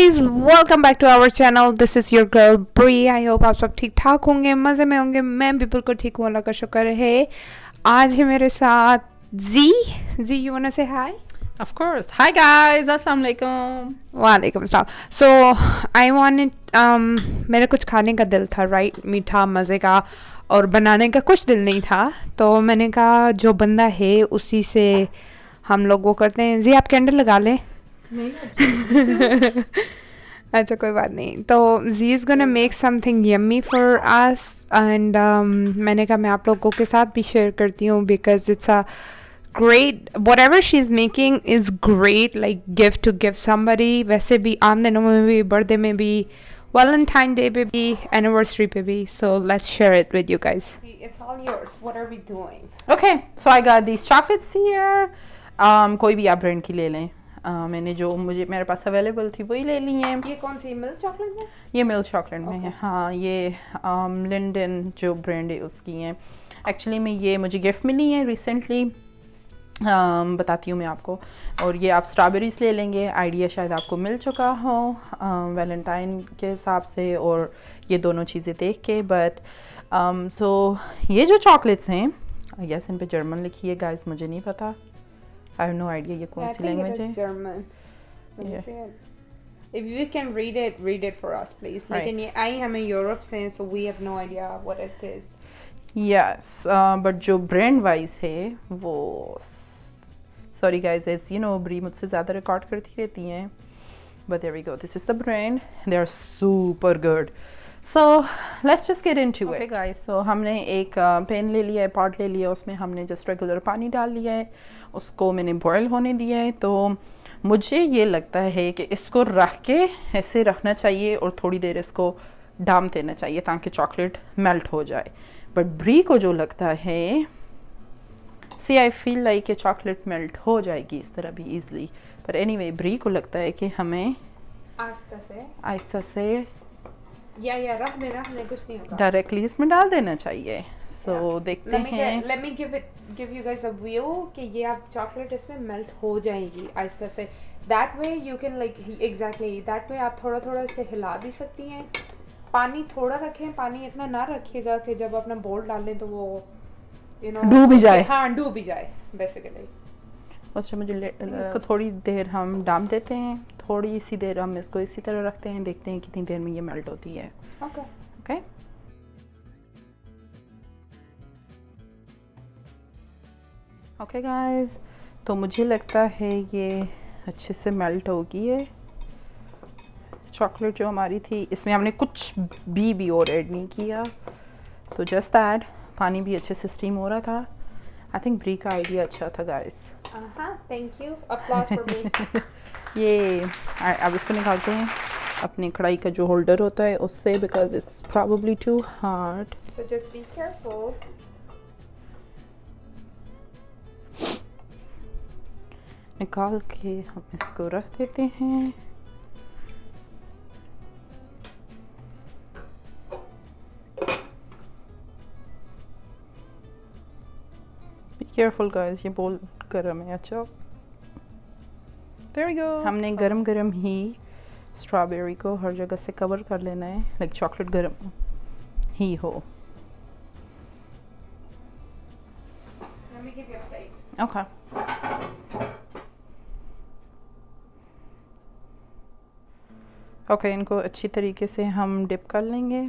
Guys, welcome back to our channel. This is your girl Bree. I hope आप सब ठीक ठाक होंगे, मज़े में होंगे. मैं भी बिल्कुल ठीक हूँ, अल्लाह का शुक्र है. आज है मेरे साथ जी. यू वांट टू से हाय? Of course. Hi guys, Assalamu alaikum. वालेकुम अस्सलाम. सो आई वांटेड मेरा कुछ खाने का दिल था, राइट? मीठा मज़े का, और बनाने का कुछ दिल नहीं था. तो मैंने कहा जो बंदा है उसी से हम लोग वो करते हैं. जी, आप कैंडल लगा लें. अच्छा, कोई बात नहीं. तो G is gonna make something yummy for us, and मैंने कहा मैं आप लोगों के साथ भी शेयर करती हूँ, because it's a great. Whatever she's making is great, like gift to give somebody. वैसे भी आम दिनों में भी, बर्थडे में भी, Valentine Day पे भी, anniversary पे भी. So let's share it with you guys. It's all yours. What are we doing? Okay, so I got these chocolates here. कोई भी आप ब्रांड की ले लें. मैंने जो मेरे पास अवेलेबल थी वही ले ली हैं. ये कौन सी मिल्क चॉकलेट में? ये मिल्क चॉकलेट में है. हाँ, ये लिंडन जो ब्रांड है उसकी हैं. एक्चुअली में ये मुझे गिफ्ट मिली है रिसेंटली. बताती हूँ मैं आपको. और ये आप स्ट्रॉबेरीज ले लेंगे. आइडिया शायद आपको मिल चुका हो वैलेंटाइन के हिसाब से, और ये दोनों चीज़ें देख के. बट सो ये जो चॉकलेट्स हैं, आई गेस इन पे जर्मन लिखी है गाइस, मुझे नहीं पता. आई हैव नो आइडिया ये कौन सी लैंग्वेज है. German. If you can read it for us, please. लेकिन ये आई हमें यूरोप से, so we have no idea what it is. Yes, but जो ब्रांड वाइज है वो, sorry guys, as you know Bree मुझसे ज़्यादा रिकॉर्ड करती रहती हैं. But there we go, this is the brand. They are super good. So let's just get into it guys. सो हमने एक पैन ले लिया है, पॉट ले लिया, उसमें हमने जस्ट रेगुलर पानी डाल लिया है. उसको मैंने बॉयल होने दिया है. तो मुझे ये लगता है कि इसको रख के ऐसे रखना चाहिए और थोड़ी देर इसको डाम देना चाहिए ताकि चॉकलेट मेल्ट हो जाए. बट ब्री को जो लगता है, सी आई फील लाइक कि चॉकलेट मेल्ट हो जाएगी इस तरह भी ईजली. पर एनीवे ब्री को लगता है कि हमें आहिस्ता से या रख दे, कुछ नहीं होगा, डायरेक्टली इसमें डाल देना चाहिए. सो देखते हैं. Let me give you guys a view कि ये आप चॉकलेट इसमें मेल्ट हो जाएगी आहिस्ता से. That way you can like exactly that way आप थोड़ा थोड़ा इसे हिला भी सकती हैं. पानी थोड़ा रखें, पानी इतना ना रखिएगा कि जब अपना बोल डालें तो वो डूब ही जाए. हाँ, डूब ही जाए बेसिकली. अच्छा, मुझे इसको थोड़ी देर हम डाम देते हैं. थोड़ी सी देर हम इसको इसी तरह रखते हैं, देखते हैं कितनी देर में ये मेल्ट होती है. Okay okay. ओके गाइस, तो मुझे लगता है ये अच्छे से मेल्ट हो गई है चॉकलेट जो हमारी थी. इसमें हमने कुछ भी और ऐड नहीं किया, तो जस्ट दैट. पानी भी अच्छे से स्टीम हो रहा था. आई थिंक ब्री का आइडिया अच्छा था guys. Thank you. Applause for me. ये अब इसको निकालते हैं अपनी कढ़ाई का जो होल्डर होता है उससे, because it's probably too hard. So just be careful. निकाल के हम इसको रख देते हैं. केयरफुल गाइस, ये बोल गरम है. अच्छा, देयर वी गो. हमने गरम गरम ही स्ट्रॉबेरी को हर जगह से कवर कर लेना है, लाइक चॉकलेट गरम ही हो. ओके. ओके, इनको अच्छी तरीके से हम डिप कर लेंगे.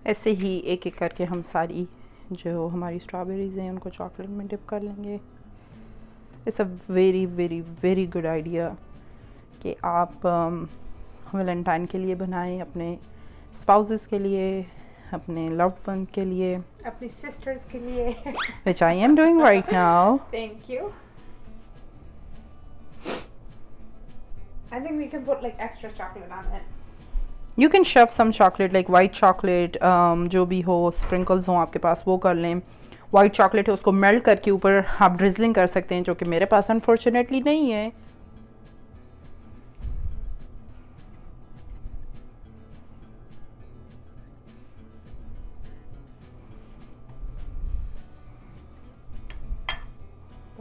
ऐसे ही एक एक करके हम सारी जो हमारी स्ट्रॉबेरीज हैं उनको चॉकलेट में डिप कर लेंगे. It's a very very very good idea कि आप वैलेंटाइन के लिए बनाएं, अपने स्पाउसेस के लिए, अपने लव्ड वन के लिए, अपनी सिस्टर्स के लिए, which I am doing right now. Thank you. I think we can put like extra chocolate on it. You can shove some chocolate, like white chocolate, जो भी हो, sprinkles हो आपके पास वो कर लें. वाइट चॉकलेट है उसको मेल्ट करके ऊपर आप ड्रिजलिंग कर सकते हैं, जो कि मेरे पास अनफॉर्चुनेटली नहीं है.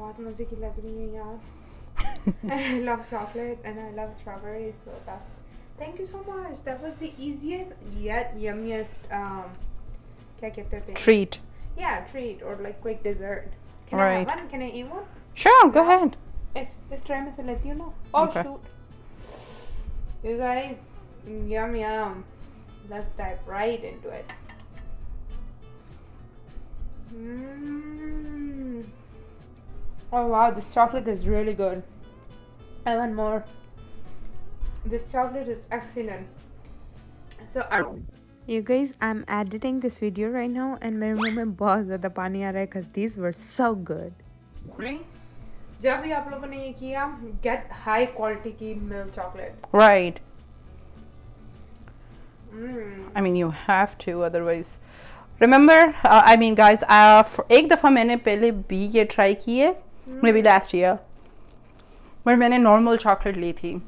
बहुत मजे की लग रही है यार. I love chocolate and I love strawberries, so that's. Thank you so much. That was the easiest yet yummiest क्या कहते थे? Treat. Yeah, treat or like quick dessert. Can I Right. have one? Can I eat one? Sure, go No. ahead. It's try में से लेती हूँ ना. Oh Okay. shoot. You guys, yum yum. Let's dive right into it. Mmm. Oh wow, this chocolate is really good. I want more. This chocolate is excellent. So, you guys, I'm editing this video right now, and मेरे मुंह में बहुत ज़्यादा पानी आ रहा है because these were so good. जब भी आप लोगों ने ये किया, get high quality की milk chocolate. Right. Mm. I mean, you have to, otherwise. Remember, I mean, guys, एक दफ़ा मैंने पहले भी ये try की है, maybe last year, where मैंने normal chocolate ली थी,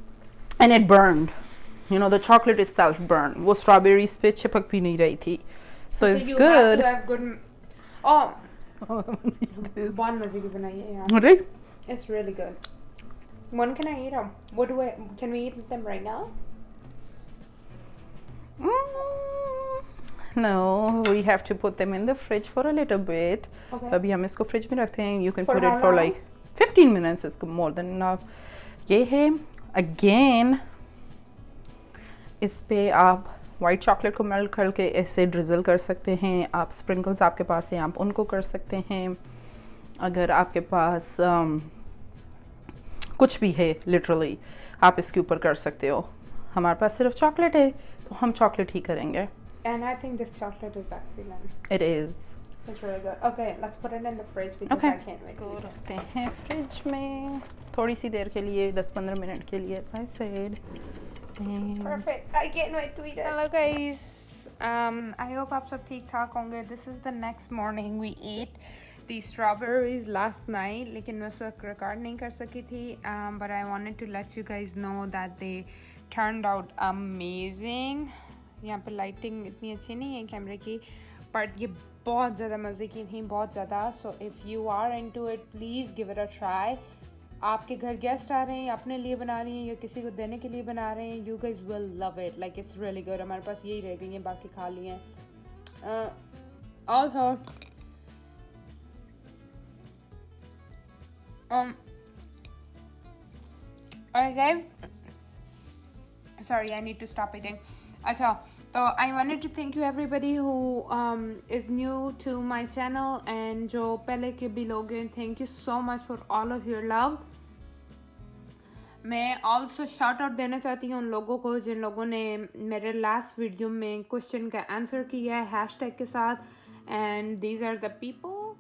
and it burned. You know, the chocolate itself burned. वो strawberries पे चिपक भी नहीं रही थी. So it's you good. have to have good. Oh, बहुत मजे की बनाई है यार. Right? It's really good. When can I eat them? Can we eat them right now? No, we have to put them in the fridge for a little bit. Okay. अभी हम इसको fridge में रखते हैं. You can For put how it for long? like 15 minutes. It's more than enough. ये है again. इस पे आप वाइट चॉकलेट को मेल्ट करके ऐसे ड्रिजल कर सकते हैं. आप स्प्रिंकल्स आपके पास हैं, आप उनको कर सकते हैं. अगर आपके पास कुछ भी है लिटरली, आप इसके ऊपर कर सकते हो. हमारे पास सिर्फ चॉकलेट है तो हम चॉकलेट ही करेंगे. And I think this chocolate is excellent. It is. It's really good. Okay, let's put it in the fridge because Okay. I can't wait. इसको रखते हैं फ्रिज में थोड़ी सी देर के लिए, 10-15 मिनट के लिए, as I said. And Perfect. I can't wait to eat it. Hello guys. I hope आप सब ठीक ठाक होंगे. This is the next morning. We ate the strawberries last night, लेकिन मैं उस वक्त रिकॉर्ड नहीं कर सकी थी. But I wanted to let you guys know that they turned out amazing. यहाँ पे लाइटिंग इतनी अच्छी नहीं है कैमरे की, बट ये बहुत ज़्यादा मज़े की थी, बहुत ज़्यादा. So if you are into it, please give it a try. आपके घर गेस्ट आ रहे हैं, अपने लिए बना रही हैं या किसी को देने के लिए बना रहे हैं, you guys will love it. Like it's really good. हमारे पास यही रह गई हैं, बाकी खा लिए हैं. Also alright guys, sorry, I need to stop eating. अच्छा, तो I wanted to thank you everybody who is new to my channel and जो पहले के भी लोग हैं. Thank you so much for all of your love. मैं also shout out देना चाहती हूँ उन लोगों को जिन लोगों ने मेरे last video में question का answer किया है hashtag के साथ. And these are the people.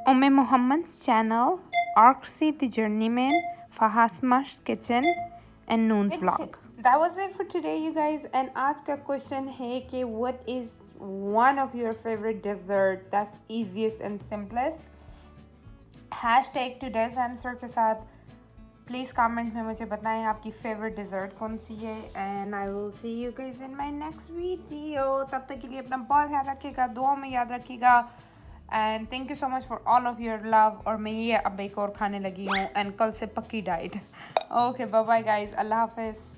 Muhammad's channel, Arksy the Journeyman, Fahasmash Kitchen, and Noon's vlog. That was it for today, you guys. And आज का question है कि what is one of your favorite dessert that's easiest and simplest? Hashtag today's answer के साथ please comment में मुझे बताएं आपकी फेवरेट डिज़र्ट कौन सी है. And I will see you guys in my next video. तब तक के लिए अपना बहुत ख्याल रखिएगा, दुआ में याद रखिएगा. And thank you so much for all of your love. और मैं ये अब एक और खाने लगी हूँ एंड कल से पक्की diet. Okay, bye bye guys, अल्लाह हाफिज़.